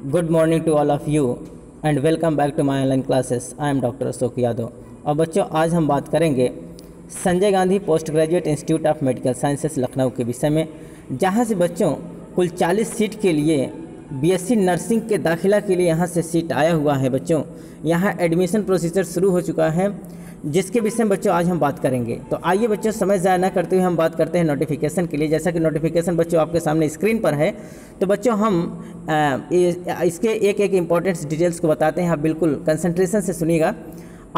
Good morning to all of you and welcome back to my online classes. I am doctor Ashok Yadav. और बच्चों, आज हम बात करेंगे Sanjay Gandhi post graduate institute of medical sciences Lucknow के विषय में, जहां से बच्चों कुल 40 सीट के लिए बीएससी नर्सिंग के दाखिला के लिए यहां से सीट आया हुआ है। बच्चों, यहां एडमिशन प्रोसीजर शुरू हो चुका है, जिसके विषय में बच्चों आज हम बात करेंगे। तो आइए बच्चों, समय ज़ाया न करते हुए हम बात करते हैं नोटिफिकेशन के लिए। जैसा कि नोटिफिकेशन बच्चों आपके सामने स्क्रीन पर है, तो बच्चों हम इसके एक एक इम्पॉर्टेंट डिटेल्स को बताते हैं। आप बिल्कुल कंसंट्रेशन से सुनिएगा।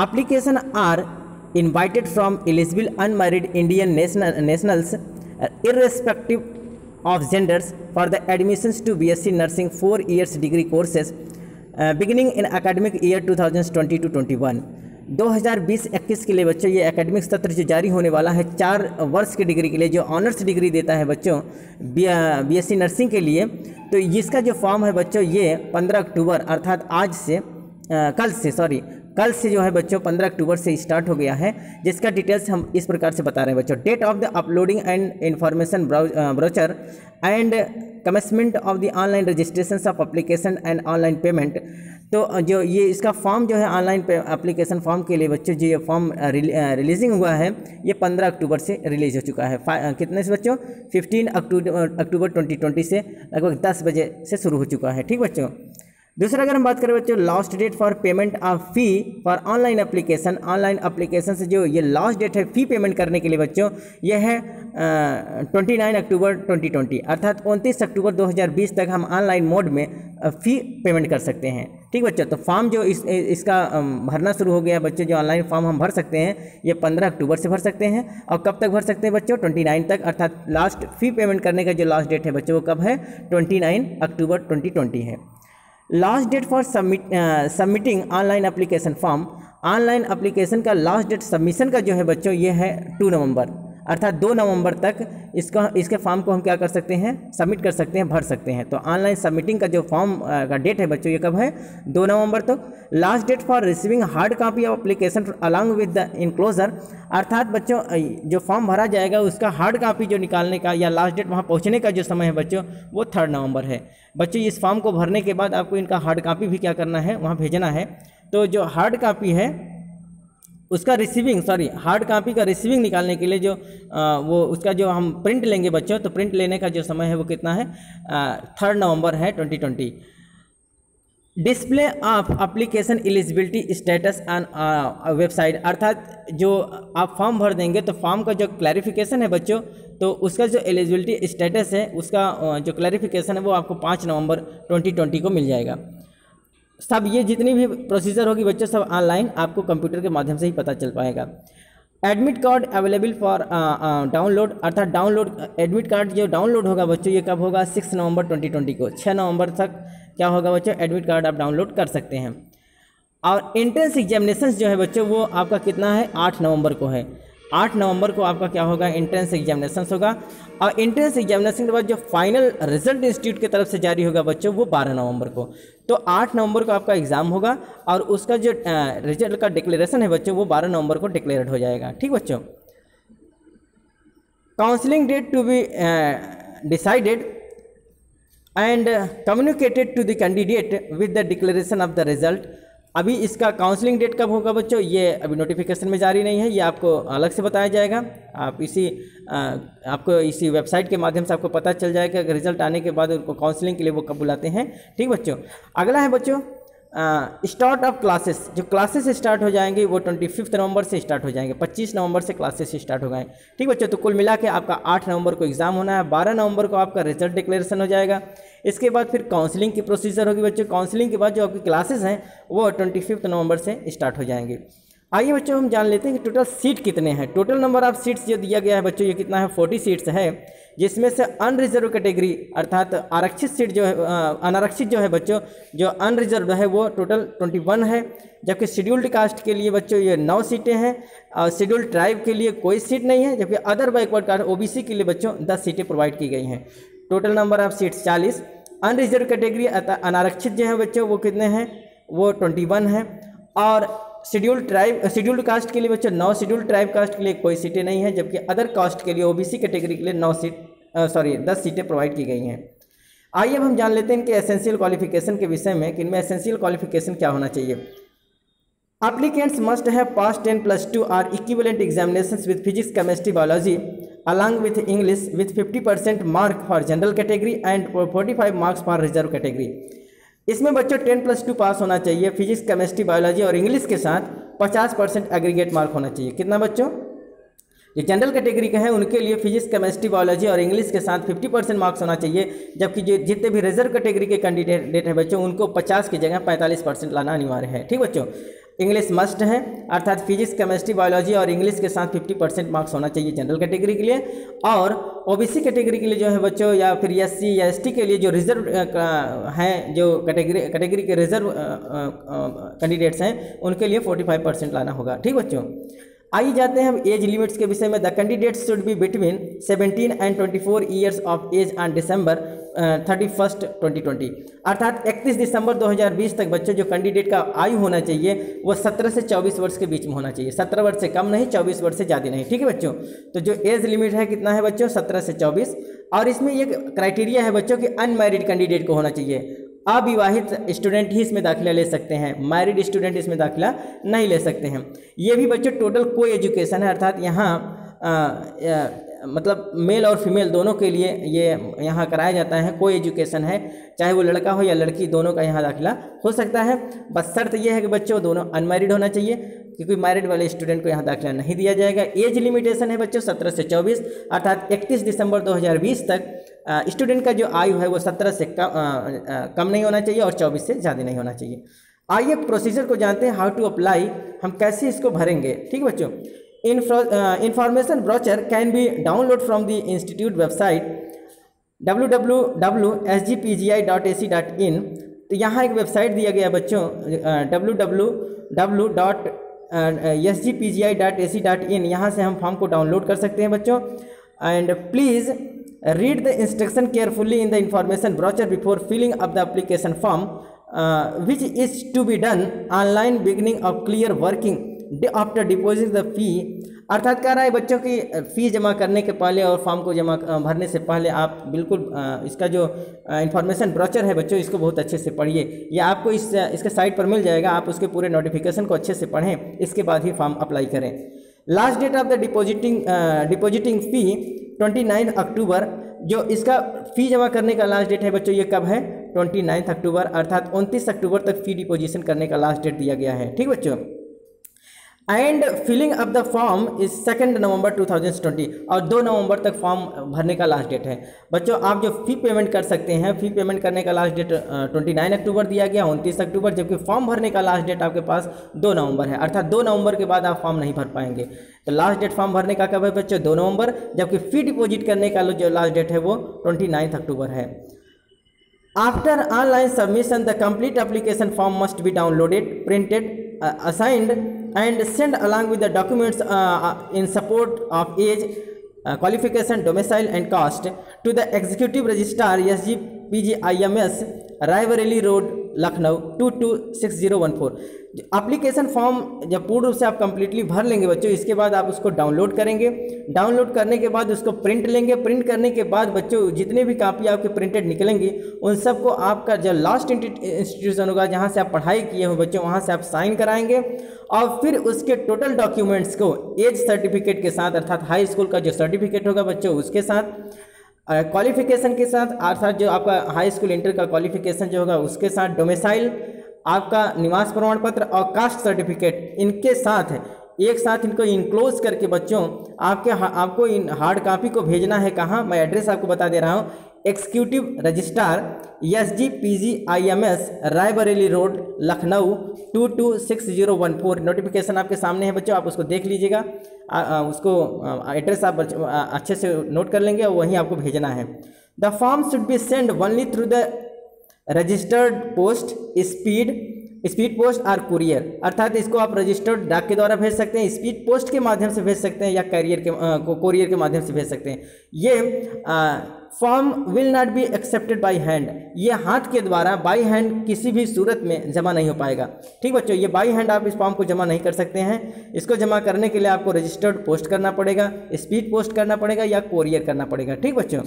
Application are invited from eligible unmarried Indian nationals irrespective of genders for the admissions to BSc Nursing 4 years degree courses beginning in academic year 2020-21। 2020-21 के लिए बच्चों ये एकेडमिक सत्र जो जारी होने वाला है 4 वर्ष की डिग्री के लिए, जो ऑनर्स डिग्री देता है बच्चों बीएससी नर्सिंग के लिए, तो इसका जो फॉर्म है बच्चों ये 15 अक्टूबर अर्थात आज से कल से जो है बच्चों 15 अक्टूबर से स्टार्ट हो गया है, जिसका डिटेल्स हम इस प्रकार से बता रहे हैं बच्चों। Date of the uploading and information brochure and commencement of the online registration of application and online payment. तो जो ये इसका फॉर्म जो है ऑनलाइन एप्लीकेशन फॉर्म के लिए बच्चों, जो ये फॉर्म रिलीजिंग हुआ है ये 15 अक्टूबर से रिलीज हो चुका है। कितने से बच्चों? 15 अक्टूबर 2020 से लगभग 10 बजे से शुरू हो चुका है। ठीक बच्चों। दूसरा अगर हम बात करें बच्चों, last date for payment of fee for online application से जो ये लास्ट डेट है फ़ी पेमेंट करने के लिए बच्चों, ये है 29 अक्टूबर 2020 अर्थात 29 अक्टूबर 2020 तक हम ऑनलाइन मोड में फ़ी पेमेंट कर सकते हैं। ठीक बच्चों। तो फॉर्म जो इसका भरना शुरू हो गया है बच्चों, जो ऑनलाइन फॉर्म हम भर सकते हैं ये 15 अक्टूबर से भर सकते हैं। और कब तक भर सकते हैं बच्चों? 29 तक, अर्थात लास्ट फ़ी पेमेंट करने का जो लास्ट डेट है बच्चों वो कब है? 29 अक्टूबर 2020 है। Last date for submitting online application form, online application का लास्ट डेट सबमिशन का जो है बच्चों ये है 2 नवंबर अर्थात 2 नवंबर तक इसके फॉर्म को हम क्या कर सकते हैं? सबमिट कर सकते हैं, भर सकते हैं। तो ऑनलाइन सबमिटिंग का जो फॉर्म का डेट है बच्चों ये कब है? 2 नवंबर तक। Last date for receiving hard copy of application along with the enclosure, अर्थात बच्चों जो फॉर्म भरा जाएगा उसका हार्ड कॉपी जो निकालने का या लास्ट डेट वहाँ पहुँचने का जो समय है बच्चों वो 3 नवंबर है। बच्चों इस फॉर्म को भरने के बाद आपको इनका हार्ड कॉपी भी क्या करना है? वहाँ भेजना है। तो जो हार्ड कॉपी है उसका हार्ड कॉपी का रिसीविंग निकालने के लिए जो वो उसका जो हम प्रिंट लेंगे बच्चों, तो प्रिंट लेने का जो समय है वो कितना है? 3 नवंबर है 2020। Display of application eligibility status on website, अर्थात जो आप फॉर्म भर देंगे तो फॉर्म का जो क्लैरिफिकेशन है बच्चों, तो उसका जो एलिजिबिलिटी स्टेटस है उसका जो क्लैरिफिकेशन है वो आपको 5 नवंबर 2020 को मिल जाएगा। सब ये जितनी भी प्रोसीजर होगी बच्चों सब ऑनलाइन आपको कंप्यूटर के माध्यम से ही पता चल पाएगा। Admit card available for download, अर्थात डाउनलोड एडमिट कार्ड जो डाउनलोड होगा बच्चों ये कब होगा? 6 नवंबर 2020 को। 6 नवंबर तक क्या होगा बच्चों? एडमिट कार्ड आप डाउनलोड कर सकते हैं। और एंट्रेंस एग्जामिनेशन जो है बच्चों वो आपका कितना है? 8 नवंबर को है। 8 नवंबर को आपका क्या होगा? एंट्रेंस एग्जामिनेशन होगा। और एंट्रेंस एग्जामिनेशन के बाद जो फाइनल रिजल्ट इंस्टीट्यूट की तरफ से जारी होगा बच्चों वो 12 नवंबर को। तो 8 नवंबर को आपका एग्ज़ाम होगा और उसका जो रिजल्ट का डिक्लेरेशन है बच्चों वो 12 नवंबर को डिक्लेयर्ड हो जाएगा। ठीक बच्चों। Counselling date to be decided and communicated to the candidate with the declaration of the result. अभी इसका काउंसलिंग डेट कब होगा बच्चों ये अभी नोटिफिकेशन में जारी नहीं है, ये आपको अलग से बताया जाएगा। आपको इसी वेबसाइट के माध्यम से आपको पता चल जाएगा कि रिजल्ट आने के बाद उनको काउंसलिंग के लिए वो कब बुलाते हैं। ठीक बच्चों। अगला है बच्चों स्टार्ट ऑफ क्लासेस। जो क्लासेस स्टार्ट हो जाएंगे वो 25 नवंबर से स्टार्ट हो जाएंगे, 25 नवंबर से क्लासेस स्टार्ट हो गए। ठीक बच्चों। तो कुल मिला के आपका 8 नवंबर को एग्ज़ाम होना है, 12 नवंबर को आपका रिजल्ट डिक्लेरेशन हो जाएगा। इसके बाद फिर काउंसलिंग की प्रोसीजर होगी बच्चों। काउंसलिंग के बाद जो आपकी क्लासेस हैं वो 25 नवंबर से स्टार्ट हो जाएंगे। आइए बच्चों हम जान लेते हैं कि टोटल सीट कितने हैं। टोटल नंबर ऑफ सीट्स जो दिया गया है बच्चों ये कितना है? 40 सीट्स है, जिसमें से अनरिजर्व कैटेगरी अर्थात आरक्षित सीट जो है अनारक्षित जो है बच्चों, जो अनरिजर्व है वो टोटल 21 है। जबकि शेड्यूल्ड कास्ट के लिए बच्चों ये 9 सीटें हैं और शेड्यूल्ड ट्राइब के लिए कोई सीट नहीं है। जबकि अदर बैकवर्ड कास्ट ओबीसी के लिए बच्चों 10 सीटें प्रोवाइड की गई हैं। Total number of seats 40। Unreserve category अनारक्षित जो है बच्चों वो कितने हैं? वो 21 है। और शेड्यूल्ड कास्ट के लिए बच्चों 9, शेड्यूल्ड ट्राइब कास्ट के लिए कोई सीटें नहीं है। जबकि अदर कास्ट के लिए ओबीसी कैटेगरी के लिए 10 सीटें प्रोवाइड की गई हैं। आइए अब हम जान लेते हैं इनके एसेंशियल क्वालिफिकेशन के विषय में कि इनमें एसेंशियल क्वालिफिकेशन क्या होना चाहिए। Applicants must have passed 10+2 or equivalent examinations with physics, chemistry, biology along with English with 50% mark for general category and 45 marks for reserve category। इसमें बच्चों 10+2 पास होना चाहिए, फिजिक्स, केमिस्ट्री, बायोलॉजी और इंग्लिश के साथ 50% एग्रीगेट मार्क होना चाहिए। कितना बच्चों? जो जनरल कैटेगरी के हैं उनके लिए फिजिक्स, केमिस्ट्री, बायोलॉजी और इंग्लिश के साथ 50% मार्क्स होना चाहिए, जबकि जो जितने भी रिजर्व कैटेगरी के कैंडिडेट हैं बच्चों उनको 50 की जगह 45% लाना अनिवार्य है। ठीक बच्चों, इंग्लिश मस्ट है, अर्थात फिजिक्स, केमिस्ट्री, बायोलॉजी और इंग्लिश के साथ 50% मार्क्स होना चाहिए जनरल कैटेगरी के लिए। और ओबीसी कैटेगरी के लिए जो है बच्चों, या फिर एससी या एसटी के लिए जो रिजर्व हैं, जो कैटेगरी के रिजर्व कैंडिडेट्स हैं उनके लिए 45% लाना होगा। ठीक बच्चों, आइए जाते हैं हम एज लिमिट्स के विषय में। The candidates should be between 17 and 24 years of age on December 31, 2020। अर्थात 31 दिसंबर 2020 तक बच्चों जो कैंडिडेट का आयु होना चाहिए वो 17 से 24 वर्ष के बीच में होना चाहिए। 17 वर्ष से कम नहीं, 24 वर्ष से ज़्यादा नहीं। ठीक है बच्चों, तो जो एज लिमिट है कितना है बच्चों? 17 से 24। और इसमें एक क्राइटेरिया है बच्चों कि अनमैरिड कैंडिडेट को होना चाहिए। अविवाहित स्टूडेंट ही इसमें दाखिला ले सकते हैं, मैरिड स्टूडेंट इसमें दाखिला नहीं ले सकते हैं। ये भी बच्चों टोटल को एजुकेशन है, अर्थात यहाँ मतलब मेल और फीमेल दोनों के लिए ये यहाँ कराया जाता है। को एजुकेशन है, चाहे वो लड़का हो या लड़की, दोनों का यहाँ दाखिला हो सकता है। बस शर्त यह है कि बच्चों दोनों अनमैरिड होना चाहिए, क्योंकि मैरिड वाले स्टूडेंट को यहाँ दाखिला नहीं दिया जाएगा। एज लिमिटेशन है बच्चों 17 से 24, अर्थात 31 दिसंबर 2020 तक स्टूडेंट का जो आयु है वो 17 से कम नहीं होना चाहिए और 24 से ज़्यादा नहीं होना चाहिए। आइए प्रोसीजर को जानते हैं, हाउ टू अप्लाई, हम कैसे इसको भरेंगे। ठीक बच्चों, information brochure can be download from the institute website www.sgpgi.ac.in। तो यहाँ एक वेबसाइट दिया गया बच्चों www.sgpgi.ac.in, यहाँ से हम फॉर्म को डाउनलोड कर सकते हैं बच्चों। And please read the instruction carefully in the information brochure before filling up the application form, which is to be done online beginning of clear working after depositing the fee। अर्थात कह रहा है बच्चों की फ़ी जमा करने के पहले और फॉर्म को जमा भरने से पहले आप बिल्कुल इसका जो इन्फॉर्मेशन ब्रोचर है बच्चों इसको बहुत अच्छे से पढ़िए। यह आपको इसके साइट पर मिल जाएगा, आप उसके पूरे नोटिफिकेशन को अच्छे से पढ़ें, इसके बाद ही फॉर्म अप्लाई करें। Last date of the depositing fee 29 October. जो इसका फ़ी जमा करने का लास्ट डेट है बच्चों ये कब है? 29 अक्टूबर, अर्थात 29 अक्टूबर तक फ़ी डिपोजिशन करने का लास्ट डेट दिया गया है। ठीक बच्चों, and filling up the form is 2 नवंबर 2020, और 2 नवंबर तक फॉर्म भरने का लास्ट डेट है। बच्चों आप जो फ़ी पेमेंट कर सकते हैं, फ़ी पेमेंट करने का लास्ट डेट 29 अक्टूबर दिया गया, 29 अक्टूबर, जबकि फॉर्म भरने का लास्ट डेट आपके पास 2 नवंबर है, अर्थात 2 नवंबर के बाद आप फॉर्म नहीं भर पाएंगे। तो लास्ट डेट फॉर्म भरने का कब है बच्चों? 2 नवंबर, जबकि फ़ी डिपॉजिट करने का जो लास्ट डेट है वो 29 अक्टूबर है। After online submission the complete application form must be downloaded, printed, assigned and sent along with the documents in support of age, qualification, domicile and caste to the executive registrar SGPGIMS, Raebareli road, Lucknow 226014। Application form जब पूर्ण रूप से आप completely भर लेंगे बच्चों, इसके बाद आप उसको डाउनलोड करेंगे। डाउनलोड करने के बाद उसको प्रिंट लेंगे। प्रिंट करने के बाद बच्चों जितने भी कापी आपके प्रिंटेड निकलेंगी उन सबको आपका जो लास्ट इंस्टीट्यूशन होगा जहाँ से आप पढ़ाई किए हो बच्चों, वहाँ से आप साइन कराएंगे और फिर उसके टोटल डॉक्यूमेंट्स को एज सर्टिफिकेट के साथ, अर्थात हाई स्कूल का जो सर्टिफिकेट होगा बच्चों उसके साथ, क्वालिफिकेशन के साथ, अर्थात जो आपका हाई स्कूल इंटर का क्वालिफिकेशन जो होगा उसके साथ, डोमिसाइल, आपका निवास प्रमाण पत्र और कास्ट सर्टिफिकेट, इनके साथ एक साथ इनको इनक्लोज करके बच्चों आपको इन हार्ड कॉपी को भेजना है। कहाँ? मैं एड्रेस आपको बता दे रहा हूँ, executive registrar SGPGIMS, Raebareli road, Lucknow 226014। Notification आपके सामने है बच्चों, आप उसको देख लीजिएगा, उसको एड्रेस आप अच्छे से नोट कर लेंगे और वहीं आपको भेजना है। The form should be send only through the registered post, speed post और कुरियर, अर्थात इसको आप रजिस्टर्ड डाक के द्वारा भेज सकते हैं, स्पीड पोस्ट के माध्यम से भेज सकते हैं या कुरियर के माध्यम से भेज सकते हैं। ये form will not be accepted by hand, ये हाथ के द्वारा बाय हैंड किसी भी सूरत में जमा नहीं हो पाएगा। ठीक बच्चों, ये बाय हैंड आप इस फॉर्म को जमा नहीं कर सकते हैं। इसको जमा करने के लिए आपको रजिस्टर्ड पोस्ट करना पड़ेगा, स्पीड पोस्ट करना पड़ेगा या कुरियर करना पड़ेगा। ठीक बच्चों,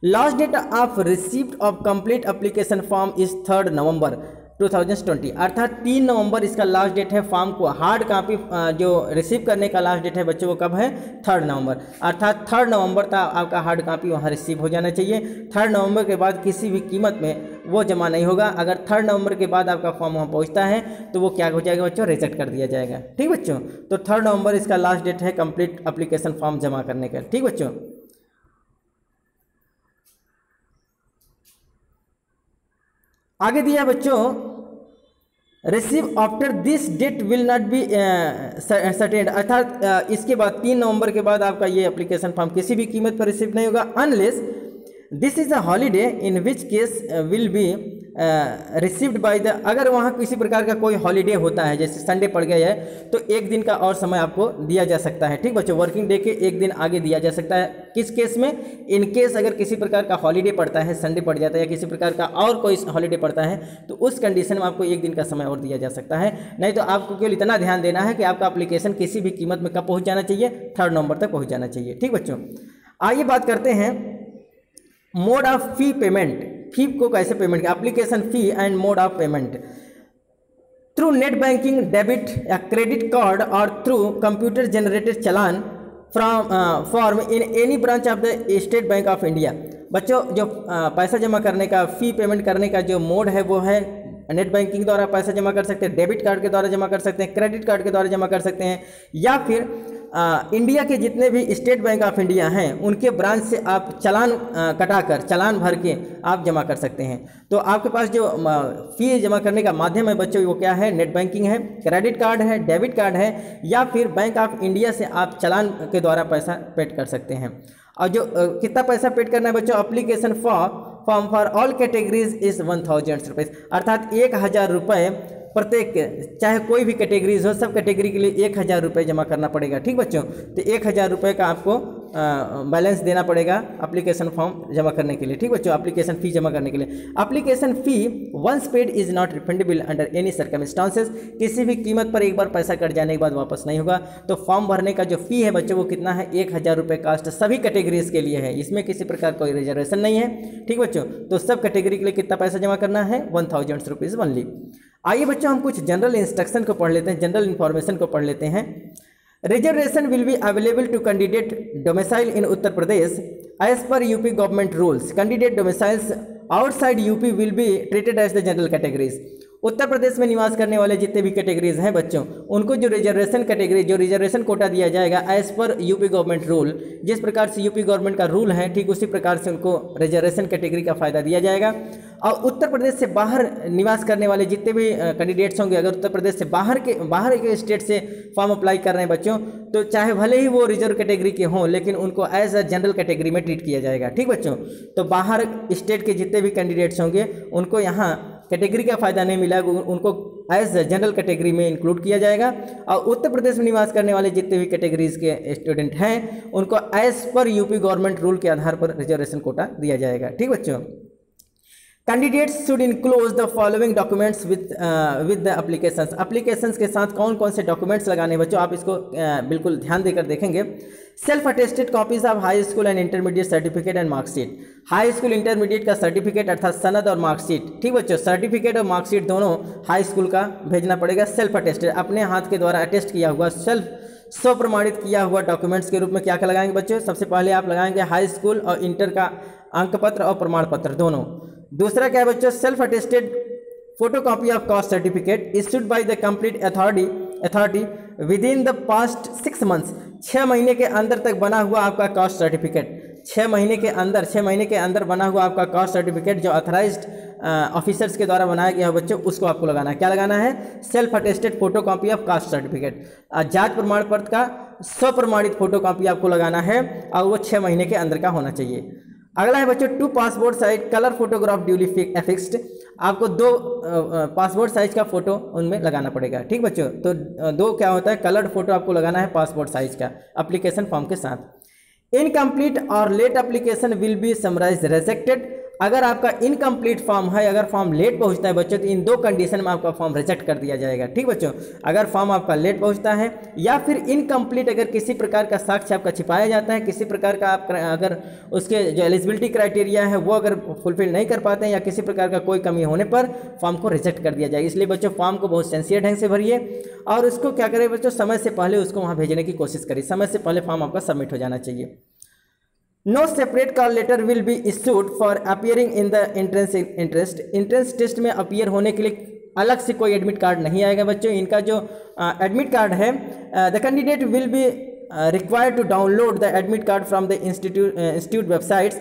last date of receipt of complete application form is 3 नवंबर 2020, अर्थात 3 नवंबर इसका लास्ट डेट है। फॉर्म को हार्ड कॉपी जो रिसीव करने का लास्ट डेट है बच्चों वो कब है? 3 नवंबर, अर्थात 3 नवंबर तक आपका हार्ड कॉपी वहाँ रिसीव हो जाना चाहिए। 3 नवंबर के बाद किसी भी कीमत में वो जमा नहीं होगा। अगर 3 नवंबर के बाद आपका फॉर्म वहाँ पहुँचता है तो वो क्या हो जाएगा बच्चों? रिजेक्ट कर दिया जाएगा। ठीक बच्चों, तो 3 नवंबर इसका लास्ट डेट है कंप्लीट एप्लीकेशन फॉर्म जमा करने का। ठीक बच्चों, आगे दिया बच्चों, receive after this date will not be certain, अर्थात इसके बाद 3 नवंबर के बाद आपका ये एप्लीकेशन फॉर्म किसी भी कीमत पर रिसीव नहीं होगा, unless this is a holiday in which case will be received by the, अगर वहाँ किसी प्रकार का कोई हॉलीडे होता है, जैसे संडे पड़ गया है तो 1 दिन का और समय आपको दिया जा सकता है। ठीक बच्चों, वर्किंग डे के 1 दिन आगे दिया जा सकता है। किस केस में? इन केस अगर किसी प्रकार का हॉलीडे पड़ता है, संडे पड़ जाता है या किसी प्रकार का और कोई हॉलीडे पड़ता है तो उस कंडीशन में आपको 1 दिन का समय और दिया जा सकता है। नहीं तो आपको केवल इतना ध्यान देना है कि आपका एप्लीकेशन किसी भी कीमत में कब पहुँच जाना चाहिए? 3 नवंबर तक पहुँच जाना चाहिए। ठीक बच्चों, आइए बात करते हैं मोड ऑफ फी पेमेंट, फी को कैसे payment, application fee and mode of payment through net banking, debit या क्रेडिट कार्ड और through computer generated challan from form in any branch of the state bank of India. बच्चों, जो पैसा जमा करने का, फी पेमेंट करने का जो मोड है वो है नेट बैंकिंग द्वारा पैसा जमा कर सकते हैं, डेबिट कार्ड के द्वारा जमा कर सकते हैं, क्रेडिट कार्ड के द्वारा जमा कर सकते हैं, या फिर इंडिया के जितने भी स्टेट बैंक ऑफ इंडिया हैं उनके ब्रांच से आप चालान कटाकर, चालान भर के आप जमा कर सकते हैं। तो आपके पास जो फी जमा करने का माध्यम है बच्चों वो क्या है? नेट बैंकिंग है, क्रेडिट कार्ड है, डेबिट कार्ड है, या फिर बैंक ऑफ इंडिया से आप चालान के द्वारा पैसा पेड कर सकते हैं। और जो कितना पैसा पेड करना है बच्चों? Application form for all categories is 1000 rupees, अर्थात 1000 रुपये प्रत्येक, चाहे कोई भी कैटेगरीज हो, सब कैटेगरी के लिए 1000 रुपये जमा करना पड़ेगा। ठीक बच्चों, तो 1000 रुपये का आपको बैलेंस देना पड़ेगा एप्लीकेशन फॉर्म जमा करने के लिए। ठीक बच्चों, एप्लीकेशन फ़ी जमा करने के लिए। Application fee once paid is not refundable under any circumstances, किसी भी कीमत पर एक बार पैसा कट जाने के बाद वापस नहीं होगा। तो फॉर्म भरने का जो फ़ी है बच्चों वो कितना है? 1000 रुपये कास्ट सभी कैटेगरीज के लिए है, इसमें किसी प्रकार कोई रिजर्वेशन नहीं है। ठीक बच्चों, तो सब कैटेगरी के लिए कितना पैसा जमा करना है? 1000 रुपीज़ ओनली। आइए बच्चों हम कुछ जनरल इंस्ट्रक्शन को पढ़ लेते हैं, जनरल इन्फॉर्मेशन को पढ़ लेते हैं। Reservation will be available to candidate domicile in Uttar Pradesh as per UP government rules. Candidate domiciles outside UP will be treated as the general categories. Uttar Pradesh में निवास करने वाले जितने भी कैटेगरीज हैं बच्चों, उनको जो रिजर्वेशन कैटेगरी, जो रिजर्वेशन कोटा दिया जाएगा as per UP government rule, जिस प्रकार से यूपी गवर्नमेंट का रूल है ठीक उसी प्रकार से उनको रिजर्वेशन कैटेगरी का फ़ायदा दिया जाएगा। और उत्तर प्रदेश से बाहर निवास करने वाले जितने भी कैंडिडेट्स होंगे, अगर उत्तर प्रदेश से बाहर के स्टेट से फॉर्म अप्लाई कर रहे हैं बच्चों, तो चाहे भले ही वो रिजर्व कैटेगरी के हों लेकिन उनको एज अ जनरल कैटेगरी में ट्रीट किया जाएगा। ठीक बच्चों, तो बाहर स्टेट के जितने भी कैंडिडेट्स होंगे उनको यहाँ कैटेगरी का फ़ायदा नहीं मिला, उनको एज जनरल कैटेगरी में इंक्लूड किया जाएगा। और उत्तर प्रदेश में निवास करने वाले जितने भी कैटेगरीज के स्टूडेंट हैं उनको as per UP government rule के आधार पर रिजर्वेशन कोटा दिया जाएगा। ठीक बच्चों, candidates should enclose the following documents with the applications. Applications के साथ कौन कौन से डॉक्यूमेंट्स लगाने बच्चों, आप इसको बिल्कुल ध्यान देकर देखेंगे। Self attested copies of high school and intermediate certificate and marksheet. High school intermediate का सर्टिफिकेट अर्थात सनद और मार्कशीट। ठीक बच्चों, सर्टिफिकेट और मार्कशीट दोनों हाई स्कूल का भेजना पड़ेगा। सेल्फ अटेस्टेड, अपने हाथ के द्वारा अटेस्ट किया हुआ, स्व प्रमाणित किया हुआ डॉक्यूमेंट्स के रूप में क्या क्या लगाएंगे बच्चों? सबसे पहले आप लगाएंगे हाई स्कूल और इंटर का अंक पत्र और प्रमाण पत्र दोनों। दूसरा क्या है बच्चों? Self attested photocopy of caste certificate issued by the complete authority with in the past 6 months. 6 महीने के अंदर तक बना हुआ आपका कास्ट सर्टिफिकेट, 6 महीने के अंदर बना हुआ आपका कास्ट सर्टिफिकेट जो अथराइज्ड ऑफिसर्स के द्वारा बनाया गया है बच्चों, उसको आपको लगाना है। क्या लगाना है? Self attested photocopy of caste certificate. जात प्रमाण पत्र का स्वप्रमाणित फोटोकॉपी आपको लगाना है और वो 6 महीने के अंदर का होना चाहिए। अगला है बच्चों 2 passport size colour photograph duly fixed. आपको 2 पासपोर्ट साइज का फोटो उनमें लगाना पड़ेगा। ठीक बच्चों, तो 2 क्या होता है? कलर्ड फोटो आपको लगाना है पासपोर्ट साइज का एप्लीकेशन फॉर्म के साथ। इनकम्प्लीट और late application will be summarily rejected अगर आपका इनकम्प्लीट फॉर्म है, अगर फॉर्म लेट पहुंचता है बच्चों, तो इन दो कंडीशन में आपका फॉर्म रिजेक्ट कर दिया जाएगा। ठीक बच्चों, अगर फॉर्म आपका लेट पहुंचता है या फिर इनकम्प्लीट, अगर किसी प्रकार का साक्ष्य आपका छिपाया जाता है, किसी प्रकार का आप अगर उसके जो एलिजिबिलिटी क्राइटेरिया है वो अगर फुलफिल नहीं कर पाते हैं या किसी प्रकार का कोई कमी होने पर फॉर्म को रिजेक्ट कर दिया जाएगा। इसलिए बच्चों फॉर्म को बहुत सिंसियर ढंग से भरिए और उसको क्या करें बच्चों, समय से पहले उसको वहाँ भेजने की कोशिश करिए, समय से पहले फॉर्म आपका सबमिट हो जाना चाहिए। No separate call letter will be issued for appearing in the entrance test में अपीयर होने के लिए अलग से कोई एडमिट कार्ड नहीं आएगा बच्चों। इनका जो एडमिट कार्ड है, the candidate will be required to download the admit card from the institute websites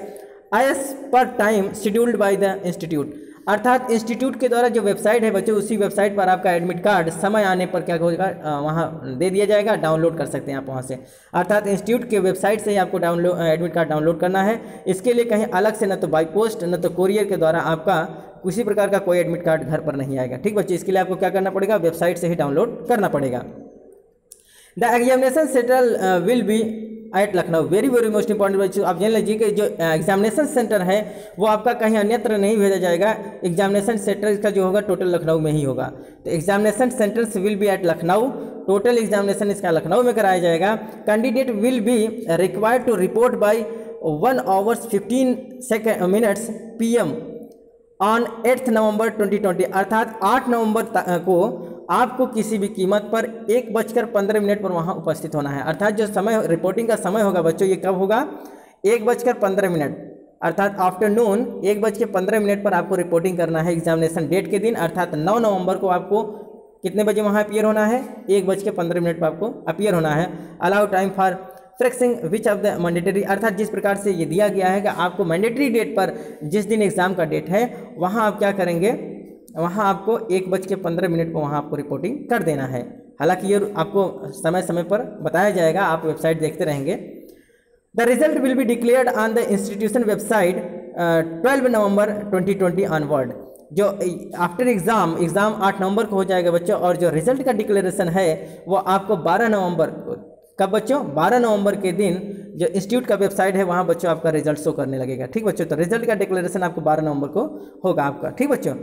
as per time scheduled by the institute. अर्थात इंस्टीट्यूट के द्वारा जो वेबसाइट है बच्चों, उसी वेबसाइट पर आपका एडमिट कार्ड समय आने पर क्या होगा, वहाँ दे दिया जाएगा, डाउनलोड कर सकते हैं आप वहाँ से। अर्थात इंस्टीट्यूट के वेबसाइट से ही आपको एडमिट कार्ड डाउनलोड करना है। इसके लिए कहीं अलग से न तो बाई पोस्ट न तो कोरियर के द्वारा आपका किसी प्रकार का कोई एडमिट कार्ड घर पर नहीं आएगा। ठीक बच्चे, इसके लिए आपको क्या करना पड़ेगा, वेबसाइट से ही डाउनलोड करना पड़ेगा। The examination centre will be at Lucknow. Very most important बच्चों, आप जान लीजिए कि जो एग्जामिनेशन सेंटर है वो आपका कहीं अन्यत्र नहीं भेजा जाएगा। एग्जामिनेशन सेंटर इसका जो होगा टोटल लखनऊ में ही होगा। तो examination centres will be at Lucknow, total examination इसका लखनऊ में कराया जाएगा। Candidate will be required to report by 1:15 PM on 8 नवंबर 2020। अर्थात 8 नवंबर को आपको किसी भी कीमत पर 1:15 पर वहाँ उपस्थित होना है। अर्थात जो समय रिपोर्टिंग का समय होगा बच्चों, ये कब होगा, 1:15 अर्थात आफ्टरनून 1:15 पर आपको रिपोर्टिंग करना है एग्जामिनेशन डेट के दिन। अर्थात 9 नवंबर को आपको कितने बजे वहाँ अपीयर होना है, 1:15 पर आपको अपीयर होना है। Allow time for flexing which of the mandatory. अर्थात जिस प्रकार से ये दिया गया है कि आपको मैंडेटरी डेट पर जिस दिन एग्जाम का डेट है वहाँ आप क्या करेंगे, वहाँ आपको 1:15 को वहाँ आपको रिपोर्टिंग कर देना है। हालांकि ये आपको समय समय पर बताया जाएगा, आप वेबसाइट देखते रहेंगे। The result will be declared on the institution website 12 November 2020 onward. जो आफ्टर एग्ज़ाम 8 नवंबर को हो जाएगा बच्चों, और जो रिजल्ट का डिक्लेरेशन है वो आपको 12 नवंबर कब बच्चों, 12 नवंबर के दिन जो इंस्टीट्यूट का वेबसाइट है वहाँ बच्चों आपका रिजल्ट शो करने लगेगा। ठीक बच्चों, तो रिजल्ट का डिक्लेरेशन आपको 12 नवंबर को होगा आपका। ठीक बच्चों,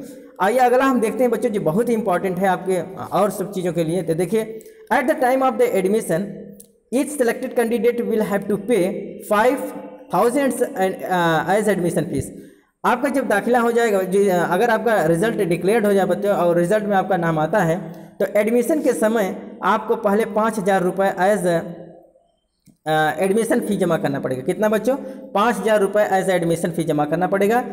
आइए अगला हम देखते हैं बच्चों, जो बहुत ही इंपॉर्टेंट है आपके और सब चीज़ों के लिए। तो देखिए, at the time of the admission each selected candidate will have to pay 5,000 as admission fees. आपका जब दाखिला हो जाएगा, अगर आपका रिजल्ट डिक्लेयर्ड हो जाए बच्चों और रिजल्ट में आपका नाम आता है, तो एडमिशन के समय आपको पहले 5,000 रुपये एज एडमिशन फ़ी जमा करना पड़ेगा। कितना बच्चों, 5,000 रुपये एज एडमिशन फ़ी जमा करना पड़ेगा।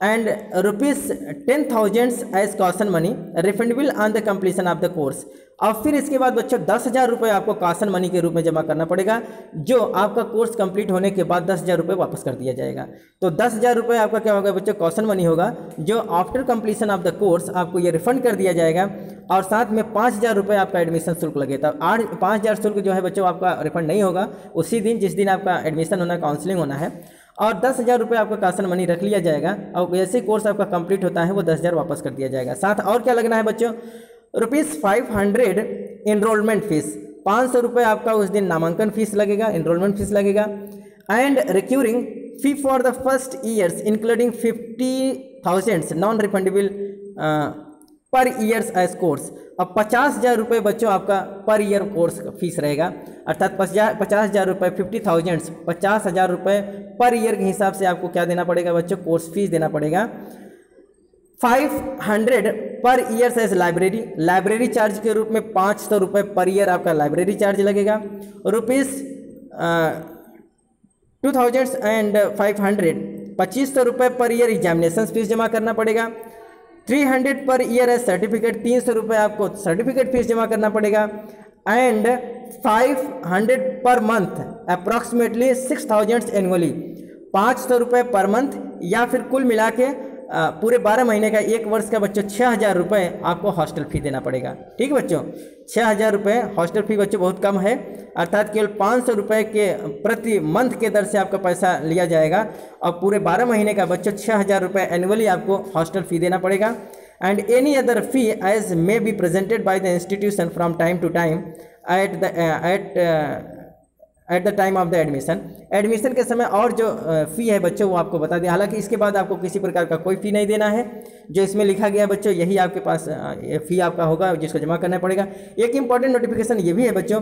And ₹10,000 as caution money refundable on the completion of the course. और फिर इसके बाद बच्चों 10,000 रुपये आपको कॉशन मनी के रूप में जमा करना पड़ेगा, जो आपका कोर्स कंप्लीट होने के बाद 10,000 रुपये वापस कर दिया जाएगा। तो 10,000 रुपये आपका क्या होगा बच्चों, कॉशन मनी होगा, जो after completion of the course आपको ये रिफंड कर दिया जाएगा। और साथ में 5,000 रुपये आपका एडमिशन शुल्क लगेगा। 5,000 शुल्क जो है बच्चों आपका रिफंड नहीं होगा उसी दिन जिस दिन आपका एडमिशन होना, काउंसलिंग होना है। और 10,000 रुपये आपका कॉशन मनी रख लिया जाएगा, और जैसे कोर्स आपका कंप्लीट होता है वो 10,000 वापस कर दिया जाएगा। साथ और क्या लगना है बच्चों, ₹500 इनरोलमेंट फीस, 500 रुपये आपका उस दिन नामांकन फीस लगेगा, इनरोलमेंट फीस लगेगा। And recurring fee for the first years including 50,000 non refundable पर ईयर्स एज कोर्स। अब 50,000 रुपये बच्चों आपका पर ईयर कोर्स का फीस रहेगा। अर्थात 50,000 रुपये, 50,000 50,000 रुपये पर ईयर के हिसाब से आपको क्या देना पड़ेगा बच्चों, कोर्स फीस देना पड़ेगा। 500 पर ईयर्स एज लाइब्रेरी चार्ज के रूप में 500 रुपये पर ईयर आपका लाइब्रेरी चार्ज लगेगा। ₹2,500 2500 रुपये पर ईयर एग्जामिनेशन फीस जमा करना पड़ेगा। 300 पर ईयर है सर्टिफिकेट, 300 रुपये आपको सर्टिफिकेट फीस जमा करना पड़ेगा। And 500 per month approximately 6,000 annually, 500 रुपये पर मंथ, या फिर कुल मिला के पूरे 12 महीने का, 1 वर्ष का बच्चों 6,000 रुपये आपको हॉस्टल फी देना पड़ेगा। ठीक बच्चों, 6,000 रुपये हॉस्टल फी बच्चों बहुत कम है। अर्थात केवल 500 रुपये के प्रति मंथ के दर से आपका पैसा लिया जाएगा, और पूरे 12 महीने का बच्चों 6,000 रुपये एनुअली आपको हॉस्टल फी देना पड़ेगा। And any other fee as may be presented by the institution from time to time at the time of the admission, admission के समय और जो फ़ी है बच्चों वो आपको बता दें। हालांकि इसके बाद आपको किसी प्रकार का कोई फ़ी नहीं देना है, जो इसमें लिखा गया बच्चों यही आपके पास फ़ी आपका होगा जिसको जमा करना पड़ेगा। एक इंपॉर्टेंट नोटिफिकेशन ये भी है बच्चों,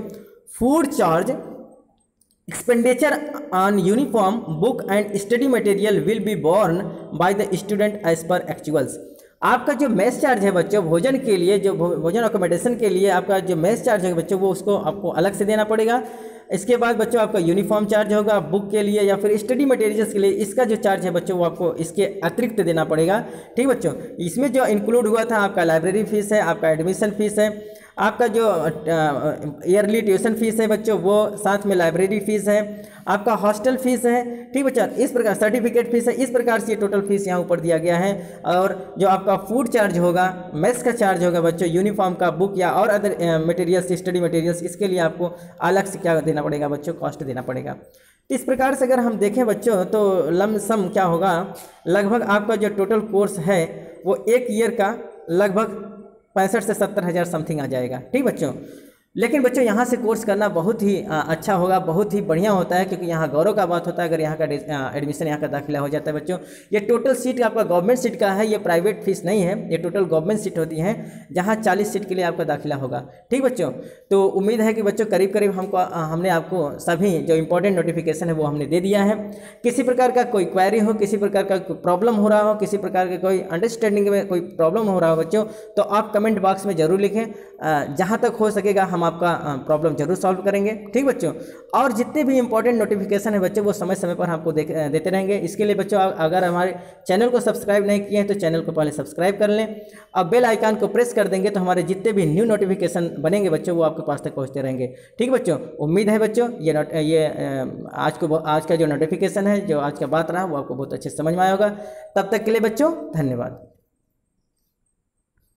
food charge expenditure on uniform book and study material will be borne by the student as per actuals. आपका जो मेस चार्ज है बच्चों भोजन के लिए, जो भोजन अकोमोडेशन के लिए आपका जो मेस चार्ज है बच्चों वो उसको आपको अलग से देना पड़ेगा। इसके बाद बच्चों आपका यूनिफॉर्म चार्ज होगा बुक के लिए या फिर स्टडी मटेरियल्स के लिए, इसका जो चार्ज है बच्चों वो आपको इसके अतिरिक्त देना पड़ेगा। ठीक बच्चों, इसमें जो इंक्लूड हुआ था आपका लाइब्रेरी फीस है, आपका एडमिशन फीस है, आपका जो ईयरली ट्यूशन फीस है बच्चों वो, साथ में लाइब्रेरी फीस है, आपका हॉस्टल फीस है। ठीक बच्चा, इस प्रकार सर्टिफिकेट फीस है, इस प्रकार से ये टोटल फीस यहाँ ऊपर दिया गया है। और जो आपका फूड चार्ज होगा, मेस का चार्ज होगा बच्चों, यूनिफॉर्म का, बुक या और अदर मटेरियल्स, स्टडी मटेरियल्स, इसके लिए आपको अलग से क्या देना पड़ेगा बच्चों, कॉस्ट देना पड़ेगा। इस प्रकार से अगर हम देखें बच्चों तो लमसम क्या होगा, लगभग आपका जो टोटल कोर्स है वो एक ईयर का लगभग 65 से 70 हज़ार समथिंग आ जाएगा। ठीक बच्चों, लेकिन बच्चों यहाँ से कोर्स करना बहुत ही अच्छा होगा, बहुत ही बढ़िया होता है, क्योंकि यहाँ गौरव का बात होता है अगर यहाँ का एडमिशन, यहाँ का दाखिला हो जाता है बच्चों। ये टोटल सीट आपका गवर्नमेंट सीट का है, ये प्राइवेट फीस नहीं है, ये टोटल गवर्नमेंट सीट होती है जहाँ 40 सीट के लिए आपका दाखिला होगा। ठीक बच्चों, तो उम्मीद है कि बच्चों करीब करीब हमने आपको सभी जो इंपॉर्टेंट नोटिफिकेशन है वो हमने दे दिया है। किसी प्रकार का कोई क्वेरी हो, किसी प्रकार का कोई प्रॉब्लम हो रहा हो, किसी प्रकार के कोई अंडरस्टैंडिंग में कोई प्रॉब्लम हो रहा हो बच्चों, तो आप कमेंट बॉक्स में ज़रूर लिखें। जहाँ तक हो सकेगा हम आपका प्रॉब्लम जरूर सॉल्व करेंगे। ठीक बच्चों, और जितने भी इंपॉर्टेंट नोटिफिकेशन है बच्चों वो समय समय पर आपको देते रहेंगे। इसके लिए बच्चों अगर हमारे चैनल को सब्सक्राइब नहीं किए हैं तो चैनल को पहले सब्सक्राइब कर लें, अब बेल आइकन को प्रेस कर देंगे तो हमारे जितने भी न्यू नोटिफिकेशन बनेंगे बच्चों वो आपके पास तक पहुँचते रहेंगे। ठीक बच्चों, उम्मीद है बच्चों ये आज का जो नोटिफिकेशन है, जो आज का बात रहा वो आपको बहुत अच्छे से समझ में आया होगा। तब तक के लिए बच्चों धन्यवाद।